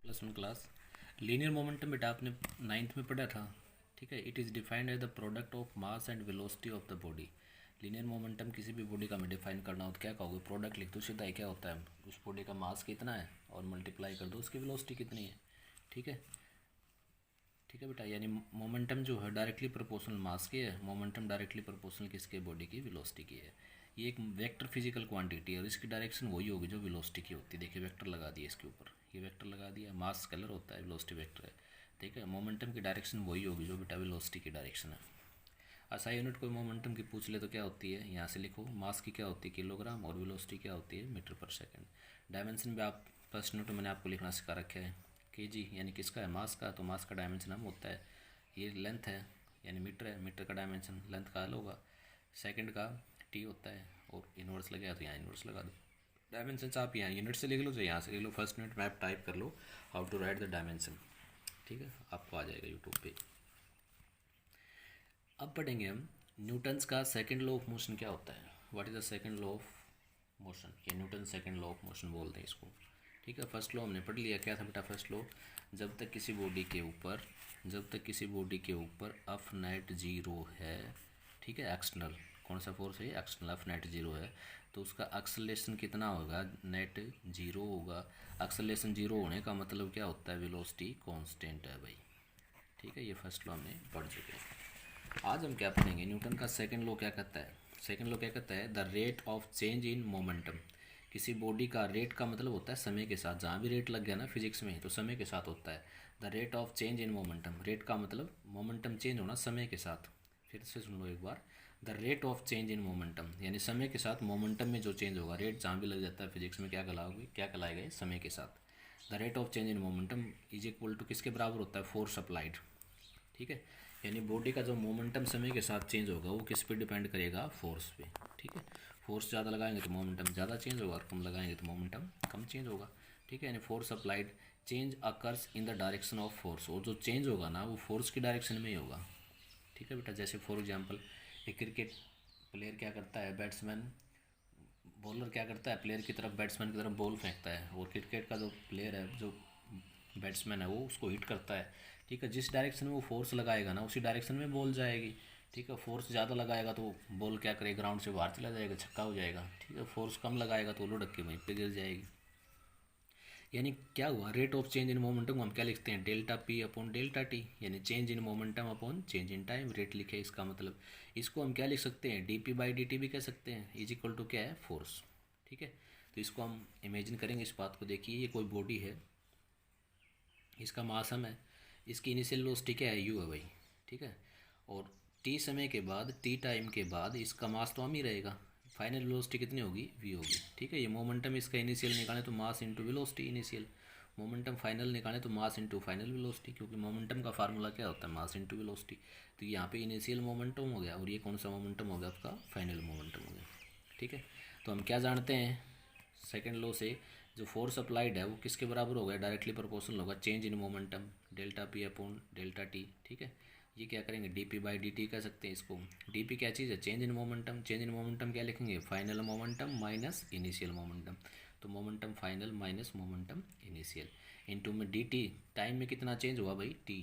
+1 class. Linear momentum बेटा आपने 9th में पढ़ा था। ठीक है, it is defined as the product of mass and velocity of the body. Linear momentum किसी भी बॉडी का मैं डिफाइन करना हो तो क्या कहोगे, प्रोडक्ट लिख दो सीधा ही, क्या होता है उस बॉडी का मास कितना है और मल्टीप्लाई कर दो उसकी वेलोसिटी कितनी है। ठीक है, ठीक है बेटा, यानी मोमेंटम जो है डायरेक्टली प्रोपोर्शनल मास की है, मोमेंटम डायरेक्टली प्रोपोर्शनल किसके, बॉडी की वेलोसिटी की है। ये एक वेक्टर फिजिकल क्वांटिटी है और इसकी डायरेक्शन वही होगी जो वेलोसिटी की होती है। देखिए वेक्टर लगा दिया इसके ऊपर, ये वेक्टर लगा दिया, मास स्केलर होता है, वेलोसिटी वेक्टर है। ठीक है, मोमेंटम की डायरेक्शन वही होगी जो बेटा वेलोसिटी की डायरेक्शन है। ऐसा यूनिट कोई मोमेंटम की पूछ ले तो क्या होती है, यहाँ से लिखो, मास की क्या होती है किलोग्राम और वेलोसिटी क्या होती है मीटर पर सेकंड। डायमेंशन भी आप फर्स्ट यूनिट में मैंने आपको लिखना सिखा रखा है, केजी यानी किसका है, मास का, तो मास का डायमेंशन हम होता है, ये लेंथ है यानी मीटर है, मीटर का डायमेंशन लेंथ का एल होगा, सेकंड का टी होता है, और इनवर्स लगे तो यहाँ इनवर्स लगा दो। डायमेंशन आप यहाँ यूनिट से लिख लो तो यहाँ से लिख लो, फर्स्ट यूनिट में आप टाइप कर लो how to write the dimension. ठीक है, आपको आ जाएगा यूट्यूब पे। अब पढ़ेंगे हम न्यूटन्स का सेकंड लॉ ऑफ मोशन क्या होता है, what is the second law of motion, या Newton second law of motion बोलते हैं इसको। ठीक है, फर्स्ट लॉ हमने पढ़ लिया, क्या था बेटा फर्स्ट लॉ, जब तक किसी बॉडी के ऊपर, जब तक किसी बॉडी के ऊपर एफ नेट जीरो है, ठीक है, एक्सटर्नल कौन सा फोर्स है, एक्सटर्नल एफ नेट जीरो है, तो उसका एक्सेलरेशन कितना होगा, नेट जीरो होगा। एक्सेलरेशन जीरो होने का मतलब क्या होता है, वेलोसिटी कांस्टेंट है भाई। ठीक है, ये फर्स्ट लॉ हमने पढ़ चुके हैं। आज हम क्या पढ़ेंगे, न्यूटन का सेकंड लॉ क्या कहता है। सेकंड लॉ क्या कहता है, the rate of change in momentum. किसी बॉडी का रेट का मतलब होता है समय के साथ, जहाँ भी रेट लग गया ना फिजिक्स में तो समय के साथ होता है। The rate of change in momentum, rate का मतलब मोमेंटम चेंज होना समय के साथ। फिर से सुन लो एक बार, the rate of change in momentum यानी समय के साथ मोमेंटम में जो चेंज होगा, रेट जहाँ भी लग जाता है फिजिक्स में क्या कहलाओगे, क्या कहलाएगा, समय के साथ। The rate of change in momentum is equal to किसके बराबर होता है, फोर्स अप्लाइड। ठीक है, यानी बॉडी का जो मोमेंटम समय के साथ चेंज होगा वो किस पे डिपेंड करेगा, फोर्स पे। ठीक है, फोर्स ज़्यादा लगाएंगे तो मोमेंटम ज़्यादा चेंज होगा और कम लगाएंगे तो मोमेंटम कम चेंज होगा। ठीक है, यानी force applied change occurs in the direction of force, और जो चेंज होगा ना वो फोर्स की डायरेक्शन में ही होगा। ठीक है बेटा, जैसे फॉर एग्जांपल एक क्रिकेट प्लेयर क्या करता है, बैट्समैन बॉलर क्या करता है, प्लेयर की तरफ, बैट्समैन की तरफ बॉल फेंकता है, और क्रिकेट का जो प्लेयर है, जो बैट्समैन है, वो उसको हिट करता है। ठीक है, जिस डायरेक्शन में वो फोर्स लगाएगा ना उसी डायरेक्शन में बॉल जाएगी। ठीक है, फोर्स ज़्यादा लगाएगा तो बॉल क्या करेगा, ग्राउंड से बाहर चला जाएगा, छक्का हो जाएगा। ठीक है, फोर्स कम लगाएगा तो लुढ़क के वहीं पे गिर जाएगी। यानी क्या हुआ, rate of change in momentum हम क्या लिखते हैं, delta p upon delta t, यानी change in momentum upon change in time, rate लिखे इसका मतलब। इसको हम क्या लिख सकते हैं, d p by d t भी कह सकते हैं, इज इक्वल टू क्या है, फोर्स। ठीक है, तो इसको हम इमेजिन करेंगे इस बात को, देखिए ये कोई बॉडी है, इसका मास हम है, इसकी इनिशियल वेलोसिटी क्या है, यू है भाई। ठीक है, और टी समय के बाद, टी टाइम के बाद इसका मास तो हम ही रहेगा, फाइनल वेलोसिटी कितनी होगी, वी होगी। ठीक है, ये मोमेंटम इसका इनिशियल निकालें तो mass into velocity initial, momentum final निकालें तो मास इंटू फाइनल वेलोसिटी, क्योंकि मोमेंटम का फार्मूला क्या होता है, मास इंटू वेलोसिटी। तो यहाँ पे इनिशियल मोमेंटम हो गया और ये कौन सा मोमेंटम हो गया, आपका फाइनल मोमेंटम हो गया। ठीक है, तो हम क्या जानते हैं सेकेंड लॉ से, जो फोर्स अप्लाइड है वो किसके बराबर होगा, डायरेक्टली प्रोपोर्शनल होगा change in momentum, delta p upon delta t. ठीक है, ये क्या करेंगे, d p by d t कह सकते हैं इसको। डी पी क्या चीज़ है, change in momentum, change in momentum क्या लिखेंगे, final momentum minus initial momentum, तो momentum final minus momentum initial, into में डी टी, टाइम में कितना चेंज हुआ भाई, टी,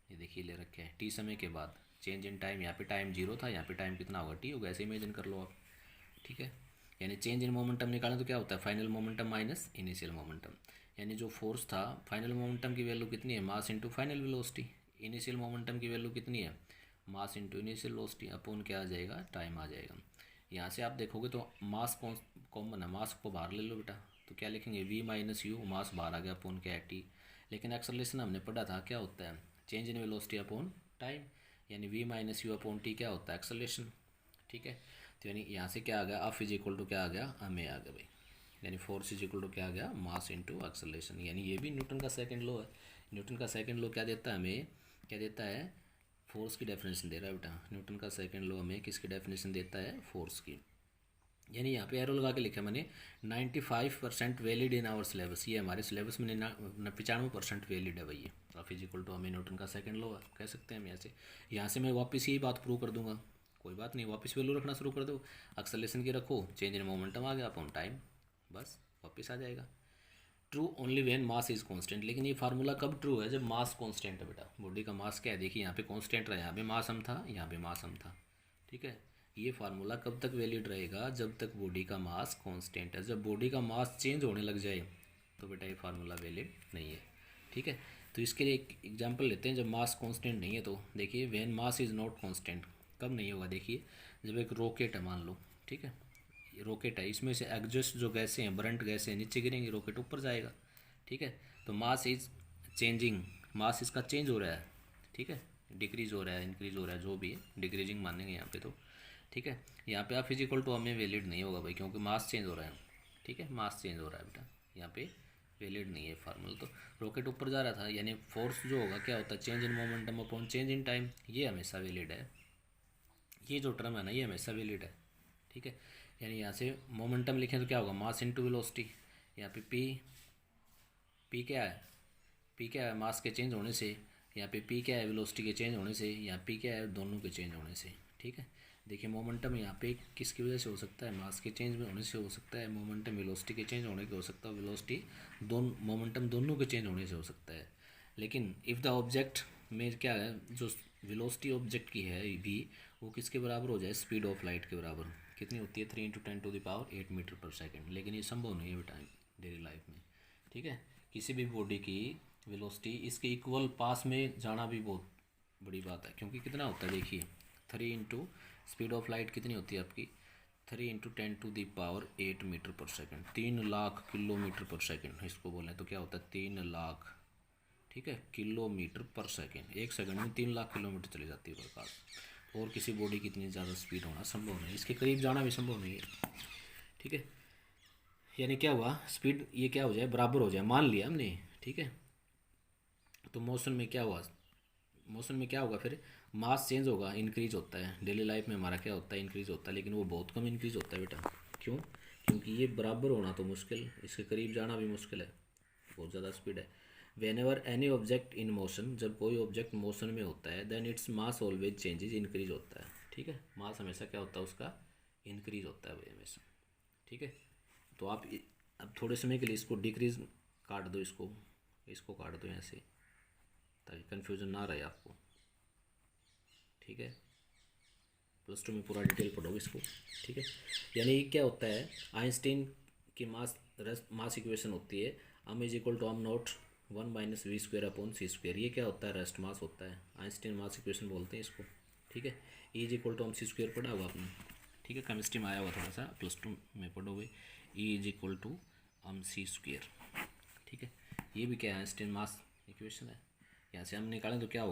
ये देखिए ले रखे हैं, टी समय के बाद, चेंज इन टाइम, यहाँ पे टाइम जीरो था, यहाँ पे टाइम कितना होगा, टी होगा, ऐसे इमेजिन कर लो आप। ठीक है, यानी चेंज इन मोमेंटम निकालें तो क्या होता है, final momentum minus initial momentum, यानी जो फोर्स था, फाइनल मोमेंटम की वैल्यू कितनी है, mass into final velocity, initial momentum की वैल्यू कितनी है, mass into initial velocity upon क्या आ जाएगा, टाइम आ जाएगा। यहाँ से आप देखोगे तो मास कॉमन है, मास को बाहर ले लो बेटा, तो क्या लिखेंगे, वी माइनस यू, मास बाहर आ गया अपॉन क्या है, टी। लेकिन एक्सेलरेशन हमने पढ़ा था क्या होता है, change in velocity upon time, यानी v minus u upon t क्या होता है, एक्सेलरेशन। ठीक है, तो यानी यहाँ से क्या आ गया, एफ इज इक्वल टू क्या आ गया, हमें आ गया भाई, यानी फोर्स इज इक्वल टू क्या आ गया, मास इंटू एक्सेलरेशन, यानी ये भी न्यूटन का सेकंड लॉ है। न्यूटन का सेकंड लॉ क्या देता है हमें, क्या देता है, फोर्स की डेफिनेशन दे रहा है बेटा। न्यूटन का सेकंड लॉ हमें किसकी डेफिनेशन देता है, फोर्स की। यानी यहाँ पे एरो लगा के लिखा मैंने 95% वैलिड इन आवर सिलेबस, ये हमारे सिलेबस में 95% वैलिड है भाई, ये फिजिकल टू हमें न्यूटन का सेकंड लॉ कह सकते हैं हम। यहाँ से मैं वापस यही बात प्रूव कर दूंगा, कोई बात नहीं, वापस वैल्यू रखना शुरू कर दो, एक्सेलरेशन की रखो, चेंज इन मोमेंटम आ गया अपॉन टाइम, बस वापस आ जाएगा। True only when mass is constant. लेकिन ये फार्मूला कब ट्रू है? जब मास कांस्टेंट है बेटा। बॉडी का मास क्या है? देखिए यहाँ पे कांस्टेंट रहा, यहाँ पे मास हम था, यहाँ पे मास हम था। ठीक है, ये फार्मूला कब तक वैलिड रहेगा? जब तक बॉडी का मास कांस्टेंट है। जब बॉडी का मास चेंज होने लग जाए तो बेटा ये फार्मूला वैलिड नहीं है। ठीक है, तो इसके लिए एक एग्जांपल लेते हैं। जब मास कांस्टेंट नहीं है तो देखिए, when mass is not constant कब नहीं होगा? देखिए, जब एक रॉकेट है मान लो, ठीक है, ये रॉकेट है, इसमें से एग्जॉस्ट जो गैसें हैं, बरंट गैसें नीचे गिरेंगी, रॉकेट ऊपर जाएगा। ठीक है, तो मास इज चेंजिंग, मास इसका चेंज हो रहा है। ठीक है, डिक्रीज हो रहा है, इंक्रीज हो रहा है, जो भी है डिक्रीजिंग मानेंगे यहाँ पे तो। ठीक है, यहाँ पे आप फिजिकल टू हमें वैलिड नहीं होगा भाई, क्योंकि मास चेंज हो रहा है। ठीक है, मास चेंज हो रहा है बेटा, यहाँ पे वैलिड नहीं है फार्मूला। तो रॉकेट ऊपर जा रहा था, यानी फोर्स जो होगा क्या होता है? Change in momentum upon change in time, ये हमेशा वैलिड है। ये जो टर्म है ना, ये हमेशा वैलिड है। ठीक है, यानी यहाँ से मोमेंटम लिखें तो क्या होगा? Mass into velocity. यहाँ पे पी क्या है? पी क्या है? मास के चेंज होने से। यहाँ पे पी क्या है? वेलोसिटी के चेंज होने से। यहाँ पी क्या है? दोनों के चेंज होने से। ठीक है, देखिए मोमेंटम यहाँ पे किसकी वजह से हो सकता है? मास के चेंज में होने से हो सकता है। मोमेंटम वेलोसिटी के चेंज होने के हो सकता है। वेलोसिटी दोनों, मोमेंटम दोनों के चेंज होने से हो सकता है। लेकिन इफ़ द ऑब्जेक्ट में क्या है, जो वेलोसिटी ऑब्जेक्ट की है भी, वो किसके बराबर हो जाए? स्पीड ऑफ लाइट के बराबर। कितनी होती है? 3 × 10⁸ मीटर पर सेकेंड। लेकिन ये संभव नहीं है बेटा डेली लाइफ में। ठीक है, किसी भी बॉडी की वेलोसिटी इसके इक्वल पास में जाना भी बहुत बड़ी बात है, क्योंकि कितना होता है देखिए, 3 स्पीड ऑफ लाइट कितनी होती है आपकी? 3 × 10⁸ मीटर पर सेकेंड। 3 लाख किलोमीटर पर सेकेंड इसको बोलें तो क्या होता है? 3 लाख, ठीक है, किलोमीटर पर सेकेंड। एक सेकंड में 3 लाख किलोमीटर चली जाती है प्रकाश। और किसी बॉडी की इतनी ज़्यादा स्पीड होना संभव नहीं, इसके करीब जाना भी संभव नहीं है। ठीक है, यानी क्या हुआ? स्पीड ये क्या हो जाए? बराबर हो जाए, मान लिया हमने। ठीक है, तो मोशन में क्या हुआ? मोशन में क्या होगा फिर? मास चेंज होगा, इंक्रीज होता है। डेली लाइफ में हमारा क्या होता है? इंक्रीज होता है, लेकिन वो बहुत कम इंक्रीज होता है बेटा। क्यों? क्योंकि ये बराबर होना तो मुश्किल, इसके करीब जाना भी मुश्किल है, बहुत ज़्यादा स्पीड है। Whenever any object in motion, जब कोई ऑब्जेक्ट मोशन में होता है, then its mass always changes, increase होता है। ठीक है, मास हमेशा क्या होता है? उसका इंक्रीज होता है भाई हमेशा। ठीक है, तो आप अब थोड़े समय के लिए इसको डिक्रीज काट दो, इसको काट दो यहाँ से, ताकि कन्फ्यूजन ना रहे आपको। ठीक है, +2 में पूरा डिटेल पढ़ोगे इसको। ठीक है, यानी क्या होता है? आइंस्टीन की मास इक्वेशन होती है m=m0 1 - v² / c²। ये क्या होता है? रेस्ट मास होता है। आइंस्टीन मास इक्वेशन बोलते हैं इसको। ठीक है, E=mc² पढ़ा हुआ आपने। ठीक है, केमिस्ट्री में आया हुआ थोड़ा सा, +2 में पढ़ोगे। E=mc²। ठीक है, ये भी क्या है? आइंस्टीन मास इक्वेशन है। यहाँ से हम निकालें तो क्या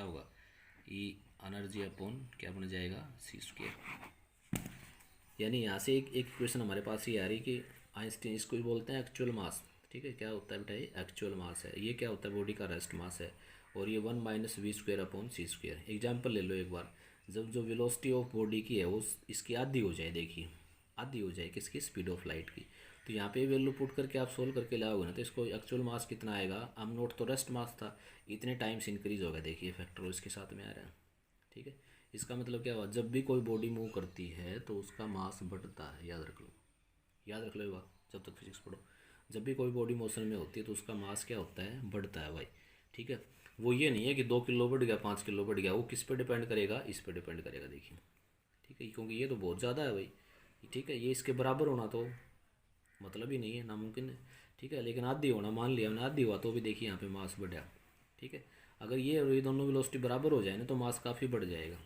होगा? ई एनर्जी अपॉन क्या बन जाएगा? c²। यानी यहाँ से एक इक्वेशन हमारे पास ही आ रही कि आइंस्टीन, इसको भी बोलते हैं एक्चुअल मास। ठीक है, क्या होता है बेटा? ये एक्चुअल मास है। ये क्या होता है? बॉडी का रेस्ट मास है। और ये 1 - v²/c²। एग्जाम्पल ले लो एक बार, जब जो वेलोसिटी ऑफ बॉडी की है वो इसकी आधी हो जाए, देखिए आधी हो जाए किसकी? स्पीड ऑफ लाइट की। तो यहाँ पे वैल्यू पुट करके आप सोल्व करके लाओगे ना, तो इसको एक्चुअल मास कितना आएगा? m0 तो रेस्ट मास था, इतने टाइम्स इंक्रीज होगा। देखिए फैक्टर इसके साथ में आ रहा है। ठीक है, इसका मतलब क्या हुआ? जब भी कोई बॉडी मूव करती है तो उसका मास बढ़ता है। याद रख लो ये बात, जब तक फिजिक्स पढ़ो। जब भी कोई बॉडी मोशन में होती है तो उसका मास क्या होता है? बढ़ता है भाई। ठीक है, वो ये नहीं है कि 2 किलो बढ़ गया, 5 किलो बढ़ गया। वो किस पे डिपेंड करेगा? इस पे डिपेंड करेगा। देखिए, ठीक है, क्योंकि ये तो बहुत ज़्यादा है भाई। ठीक है, ये इसके बराबर होना तो मतलब ही नहीं है, नामुमकिन है। ठीक है, लेकिन आधी होना, मान लिया हमने आधी हुआ, तो भी देखिए यहाँ पे मास बढ़ा। ठीक है, अगर ये और ये दोनों वेलोसिटी बराबर हो जाए ना, तो मास काफ़ी बढ़ जाएगा।